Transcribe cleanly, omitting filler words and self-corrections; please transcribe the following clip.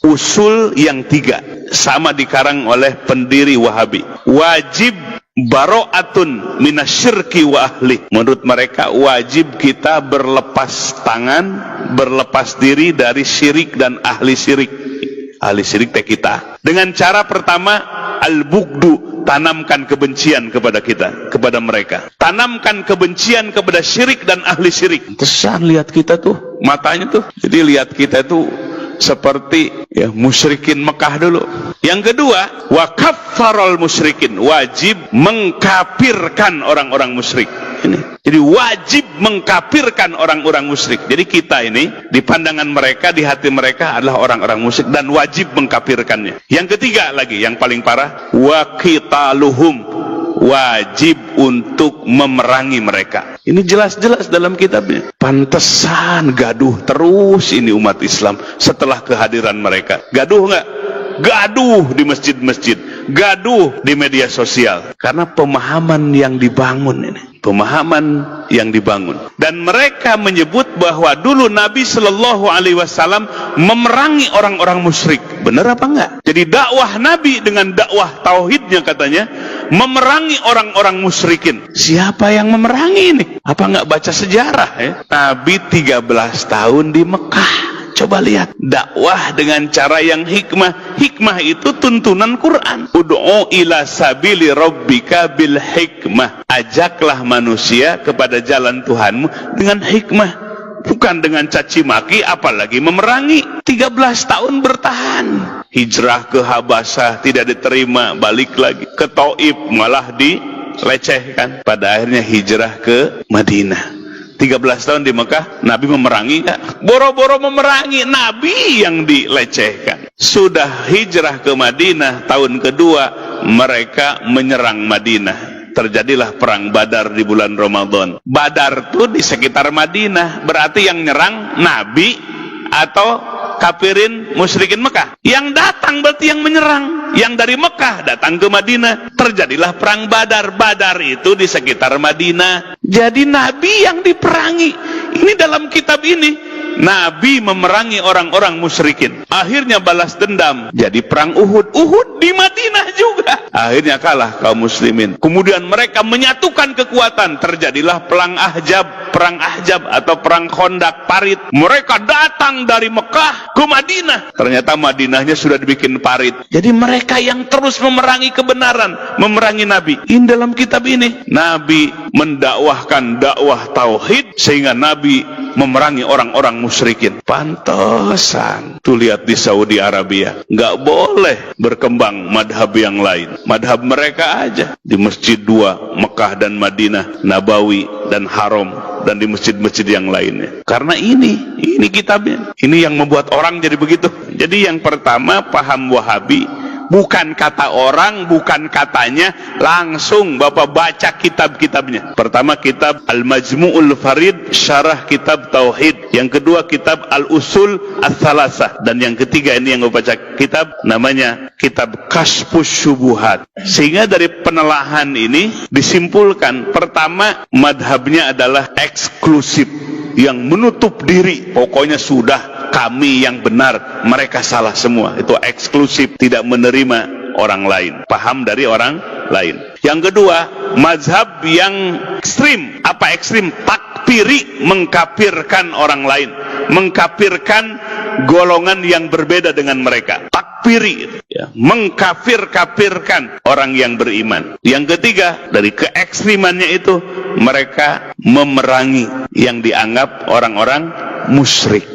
Usul yang 3 sama dikarang oleh pendiri Wahabi. Wajib baro'atun minasyirki wa ahli. Menurut mereka wajib kita berlepas tangan, berlepas diri dari syirik dan ahli syirik. Ahli syirik teh kita. Dengan cara pertama, al-bugdu, tanamkan kebencian kepada kita, kepada mereka. Tanamkan kebencian kepada syirik dan ahli syirik. Tesan lihat kita tuh, matanya tuh. Jadi lihat kita tuh seperti ya musyrikin Mekah dulu. Yang kedua, wa kaffarul musyrikin, wajib mengkafirkan orang-orang musyrik. Ini. Jadi wajib mengkafirkan orang-orang musyrik. Jadi kita ini di pandangan mereka, di hati mereka adalah orang-orang musyrik dan wajib mengkafirkannya. Yang ketiga lagi, yang paling parah, wa qitaluhum, wajib untuk memerangi mereka. Ini jelas-jelas dalam kitabnya. Pantesan gaduh terus ini umat Islam setelah kehadiran mereka. Gaduh nggak? Gaduh di masjid-masjid, gaduh di media sosial. Karena pemahaman yang dibangun ini. Pemahaman yang dibangun. Dan mereka menyebut bahwa dulu Nabi Shallallahu Alaihi Wasallam memerangi orang-orang musyrik. Benar apa enggak? Jadi dakwah Nabi dengan dakwah tauhidnya katanya memerangi orang-orang musyrikin. Siapa yang memerangi ini? Apa enggak baca sejarah ya? Nabi 13 tahun di Mekah. Coba lihat dakwah dengan cara yang hikmah. Hikmah itu tuntunan Quran. Ud'u ila sabili rabbika bil hikmah. Ajaklah manusia kepada jalan Tuhanmu dengan hikmah, bukan dengan caci maki, apalagi memerangi. 13 tahun bertahan. Hijrah ke Habasyah tidak diterima, balik lagi ke Taif malah dilecehkan. Pada akhirnya hijrah ke Madinah. 13 tahun di Mekah, Nabi memerangi gak? Boro-boro memerangi, Nabi yang dilecehkan. Sudah hijrah ke Madinah, tahun kedua mereka menyerang Madinah. Terjadilah perang Badar di bulan Ramadan. Badar tuh di sekitar Madinah, berarti yang nyerang Nabi atau kafirin musyrikin Mekah. Yang datang berarti yang menyerang. Yang dari Mekah datang ke Madinah. Terjadilah perang Badar. Badar itu di sekitar Madinah. Jadi Nabi yang diperangi. Ini dalam kitab ini. Nabi memerangi orang-orang musyrikin. Akhirnya balas dendam. Jadi perang Uhud. Uhud di Madinah juga. Akhirnya kalah kaum muslimin. Kemudian mereka menyatukan kekuatan. Terjadilah perang Ahzab. Perang Ahzab atau perang Khandaq parit. Mereka datang dari Mekah ke Madinah. Ternyata Madinahnya sudah dibikin parit. Jadi mereka yang terus memerangi kebenaran, memerangi Nabi. Ini dalam kitab ini. Nabi mendakwahkan dakwah tauhid sehingga Nabi memerangi orang-orang musyrikin. Pantesan. Tuh lihat di Saudi Arabia. Nggak boleh berkembang madhab yang lain. Madhab mereka aja. Di Masjid 2, Mekah dan Madinah, Nabawi dan Haram. Dan di masjid-masjid yang lainnya. Karena ini kitabnya. Ini yang membuat orang jadi begitu. Jadi yang pertama paham Wahabi, bukan kata orang, bukan katanya, langsung Bapak baca kitab-kitabnya. Pertama kitab Al-Majmu'ul Farid, syarah kitab Tauhid. Yang kedua kitab Al-Usul Ats-Tsalasah. Dan yang ketiga ini yang Bapak baca kitab, namanya kitab Kasyfus Syubuhat. Sehingga dari penelaahan ini disimpulkan, pertama madhabnya adalah eksklusif, yang menutup diri. Pokoknya sudah kami yang benar, mereka salah semua. Itu eksklusif, tidak menerima orang lain, paham dari orang lain. Yang kedua, mazhab yang ekstrim. Apa ekstrim? Takfiri, mengkafirkan orang lain, mengkafirkan golongan yang berbeda dengan mereka. Takfiri, ya, mengkafir-kafirkan orang yang beriman. Yang ketiga, dari keekstrimannya itu mereka memerangi yang dianggap orang-orang musyrik.